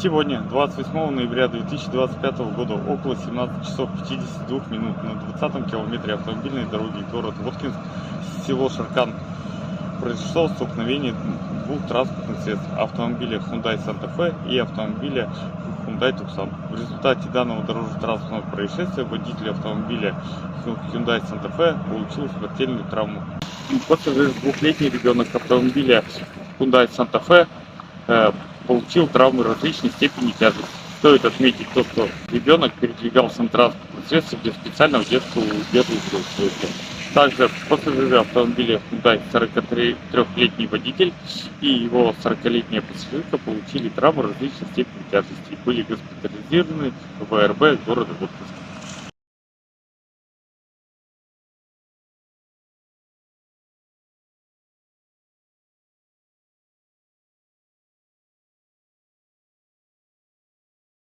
Сегодня, 28 ноября 2025 года, около 17 часов 52 минут на 20-м километре автомобильной дороги город Воткинск, село Шаркан, произошло столкновение двух транспортных средств: автомобиля Hyundai Santa Fe и автомобиля Hyundai Tucson. В результате данного дорожно-транспортного происшествия водитель автомобиля Hyundai Santa Fe получил смертельную травму. Пассажир, двухлетний ребенок автомобиля Hyundai Santa Fe, получил травмы различной степени тяжести. Стоит отметить то, что ребенок передвигался на транспортном средстве без специального детского удерживающего устройства. Также пассажиры автомобиля Hyundai 43-летний водитель и его 40-летняя пассажирка получили травмы различной степени тяжести и были госпитализированы в ВРБ города Воткинска.